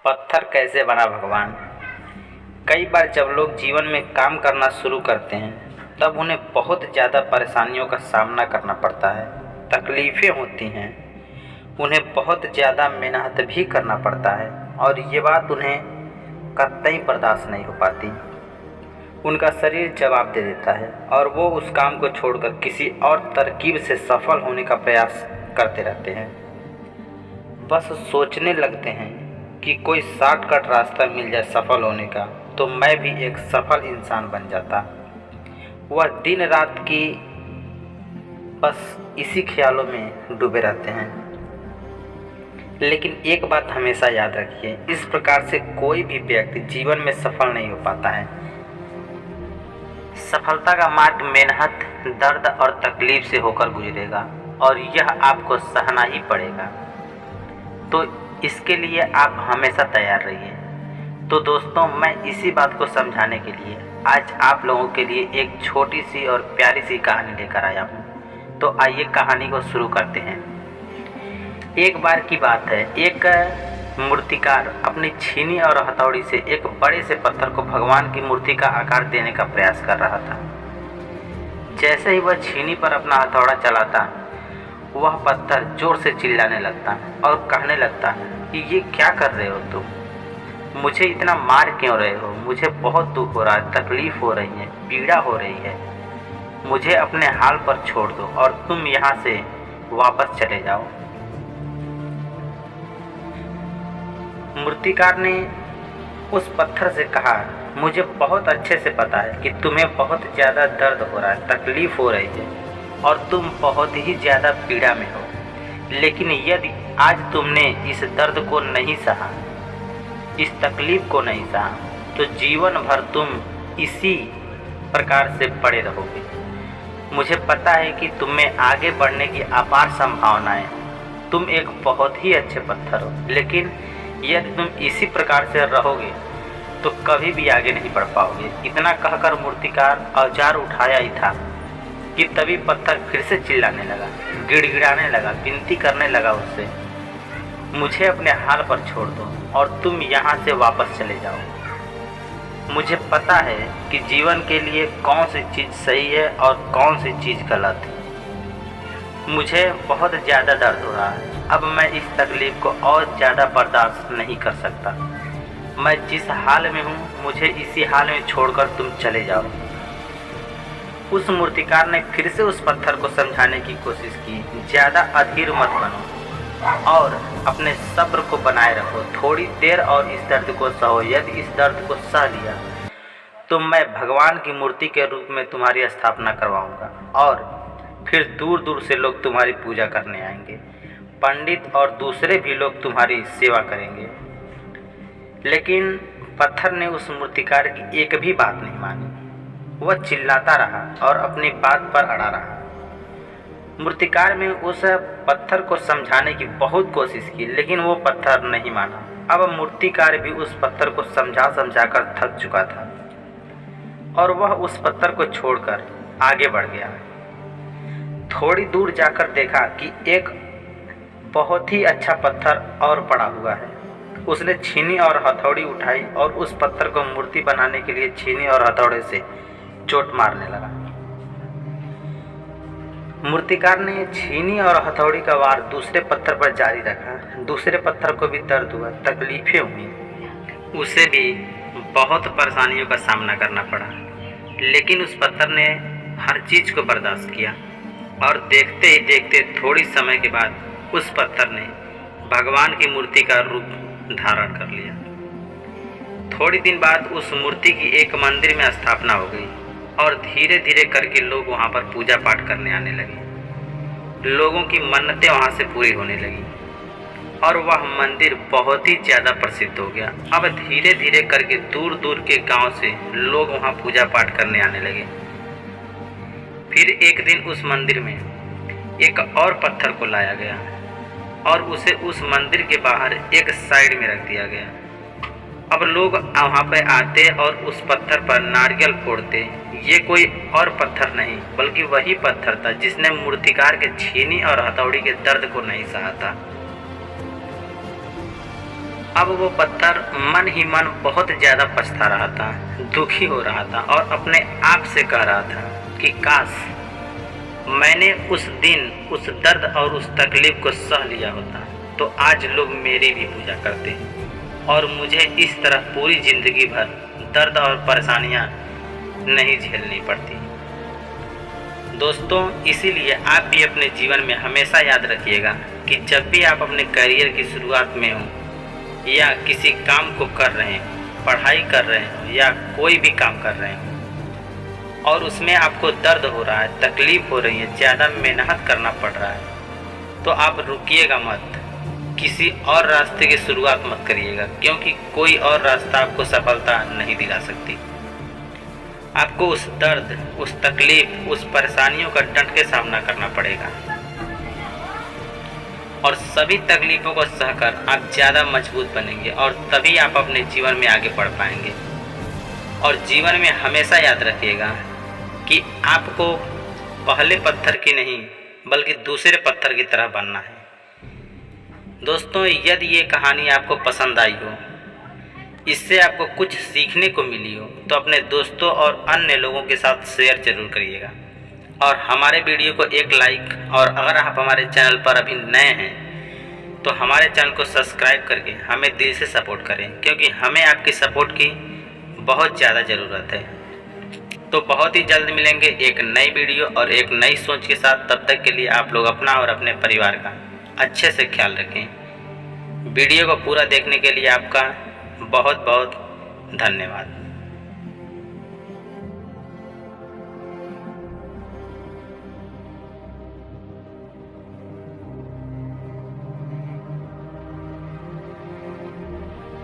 पत्थर कैसे बना भगवान। कई बार जब लोग जीवन में काम करना शुरू करते हैं तब उन्हें बहुत ज़्यादा परेशानियों का सामना करना पड़ता है, तकलीफ़ें होती हैं, उन्हें बहुत ज़्यादा मेहनत भी करना पड़ता है और ये बात उन्हें कतई बर्दाश्त नहीं हो पाती। उनका शरीर जवाब दे देता है और वो उस काम को छोड़कर किसी और तरकीब से सफल होने का प्रयास करते रहते हैं। बस सोचने लगते हैं कि कोई शॉर्टकट रास्ता मिल जाए सफल होने का तो मैं भी एक सफल इंसान बन जाता। वह दिन रात की बस इसी ख्यालों में डूबे रहते हैं। लेकिन एक बात हमेशा याद रखिए, इस प्रकार से कोई भी व्यक्ति जीवन में सफल नहीं हो पाता है। सफलता का मार्ग मेहनत, दर्द और तकलीफ से होकर गुजरेगा और यह आपको सहना ही पड़ेगा। तो इसके लिए आप हमेशा तैयार रहिए। तो दोस्तों, मैं इसी बात को समझाने के लिए आज आप लोगों के लिए एक छोटी सी और प्यारी सी कहानी लेकर आया हूँ। तो आइए कहानी को शुरू करते हैं। एक बार की बात है, एक मूर्तिकार अपनी छीनी और हथौड़ी से एक बड़े से पत्थर को भगवान की मूर्ति का आकार देने का प्रयास कर रहा था। जैसे ही वह छीनी पर अपना हथौड़ा चलाता, वह पत्थर जोर से चिल्लाने लगता और कहने लगता कि ये क्या कर रहे हो तुम, मुझे इतना मार क्यों रहे हो, मुझे बहुत दुख हो रहा है, तकलीफ़ हो रही है, पीड़ा हो रही है, मुझे अपने हाल पर छोड़ दो और तुम यहाँ से वापस चले जाओ। मूर्तिकार ने उस पत्थर से कहा, मुझे बहुत अच्छे से पता है कि तुम्हें बहुत ज़्यादा दर्द हो रहा है, तकलीफ़ हो रही है और तुम बहुत ही ज़्यादा पीड़ा में हो, लेकिन यदि आज तुमने इस दर्द को नहीं सहा, इस तकलीफ़ को नहीं सहा, तो जीवन भर तुम इसी प्रकार से पड़े रहोगे। मुझे पता है कि तुम में आगे बढ़ने की अपार संभावनाएं, तुम एक बहुत ही अच्छे पत्थर हो, लेकिन यदि तुम इसी प्रकार से रहोगे तो कभी भी आगे नहीं बढ़ पाओगे। इतना कहकर मूर्तिकार औजार उठाया ही था कि तभी पत्थर फिर से चिल्लाने लगा, गिड़गिड़ाने लगा, विनती करने लगा उससे, मुझे अपने हाल पर छोड़ दो और तुम यहाँ से वापस चले जाओ। मुझे पता है कि जीवन के लिए कौन सी चीज़ सही है और कौन सी चीज़ गलत है। मुझे बहुत ज़्यादा दर्द हो रहा है, अब मैं इस तकलीफ़ को और ज़्यादा बर्दाश्त नहीं कर सकता। मैं जिस हाल में हूँ, मुझे इसी हाल में छोड़कर तुम चले जाओ। उस मूर्तिकार ने फिर से उस पत्थर को समझाने की कोशिश की, ज़्यादा अधीर मत बनो और अपने सब्र को बनाए रखो, थोड़ी देर और इस दर्द को सहो। यदि इस दर्द को सह लिया तो मैं भगवान की मूर्ति के रूप में तुम्हारी स्थापना करवाऊंगा और फिर दूर दूर से लोग तुम्हारी पूजा करने आएंगे, पंडित और दूसरे भी लोग तुम्हारी सेवा करेंगे। लेकिन पत्थर ने उस मूर्तिकार की एक भी बात नहीं मानी। वह चिल्लाता रहा और अपनी बात पर अड़ा रहा। मूर्तिकार में उस पत्थर को समझाने की बहुत कोशिश की, लेकिन वो पत्थर नहीं माना। अब मूर्तिकार भी उस पत्थर को समझा समझा कर थक चुका था और वह उस पत्थर को छोड़कर आगे बढ़ गया। थोड़ी दूर जाकर देखा कि एक बहुत ही अच्छा पत्थर और पड़ा हुआ है। उसने छीनी और हथौड़ी उठाई और उस पत्थर को मूर्ति बनाने के लिए छीनी और हथौड़े से चोट मारने लगा। मूर्तिकार ने छीनी और हथौड़ी का वार दूसरे पत्थर पर जारी रखा। दूसरे पत्थर को भी दर्द हुआ, तकलीफें हुई, उसे भी बहुत परेशानियों का सामना करना पड़ा, लेकिन उस पत्थर ने हर चीज़ को बर्दाश्त किया और देखते ही देखते थोड़ी समय के बाद उस पत्थर ने भगवान की मूर्ति का रूप धारण कर लिया। थोड़ी दिन बाद उस मूर्ति की एक मंदिर में स्थापना हो गई और धीरे धीरे करके लोग वहाँ पर पूजा पाठ करने आने लगे। लोगों की मन्नतें वहाँ से पूरी होने लगी और वह मंदिर बहुत ही ज़्यादा प्रसिद्ध हो गया। अब धीरे धीरे करके दूर दूर के गांव से लोग वहाँ पूजा पाठ करने आने लगे। फिर एक दिन उस मंदिर में एक और पत्थर को लाया गया और उसे उस मंदिर के बाहर एक साइड में रख दिया गया। अब लोग वहाँ पे आते और उस पत्थर पर नारियल फोड़ते। ये कोई और पत्थर नहीं बल्कि वही पत्थर था जिसने मूर्तिकार के छीनी और हथौड़ी के दर्द को नहीं सहा था। अब वो पत्थर मन ही मन बहुत ज़्यादा पछता रहा था, दुखी हो रहा था और अपने आप से कह रहा था कि काश मैंने उस दिन उस दर्द और उस तकलीफ़ को सह लिया होता तो आज लोग मेरी भी पूजा करते और मुझे इस तरह पूरी ज़िंदगी भर दर्द और परेशानियां नहीं झेलनी पड़ती। दोस्तों, इसीलिए आप भी अपने जीवन में हमेशा याद रखिएगा कि जब भी आप अपने करियर की शुरुआत में हो या किसी काम को कर रहे हैं, पढ़ाई कर रहे हो या कोई भी काम कर रहे हो और उसमें आपको दर्द हो रहा है, तकलीफ़ हो रही है, ज़्यादा मेहनत करना पड़ रहा है, तो आप रुकिएगा मत, किसी और रास्ते की शुरुआत मत करिएगा, क्योंकि कोई और रास्ता आपको सफलता नहीं दिला सकती। आपको उस दर्द, उस तकलीफ, उस परेशानियों का डट के सामना करना पड़ेगा और सभी तकलीफ़ों को सहकर आप ज़्यादा मजबूत बनेंगे और तभी आप अपने जीवन में आगे बढ़ पाएंगे। और जीवन में हमेशा याद रखिएगा कि आपको पहले पत्थर की नहीं बल्कि दूसरे पत्थर की तरह बनना है। दोस्तों, यदि ये कहानी आपको पसंद आई हो, इससे आपको कुछ सीखने को मिली हो, तो अपने दोस्तों और अन्य लोगों के साथ शेयर जरूर करिएगा और हमारे वीडियो को एक लाइक, और अगर आप हमारे चैनल पर अभी नए हैं तो हमारे चैनल को सब्सक्राइब करके हमें दिल से सपोर्ट करें, क्योंकि हमें आपकी सपोर्ट की बहुत ज़्यादा ज़रूरत है। तो बहुत ही जल्द मिलेंगे एक नई वीडियो और एक नई सोच के साथ। तब तक के लिए आप लोग अपना और अपने परिवार का अच्छे से ख्याल रखें। वीडियो को पूरा देखने के लिए आपका बहुत बहुत धन्यवाद।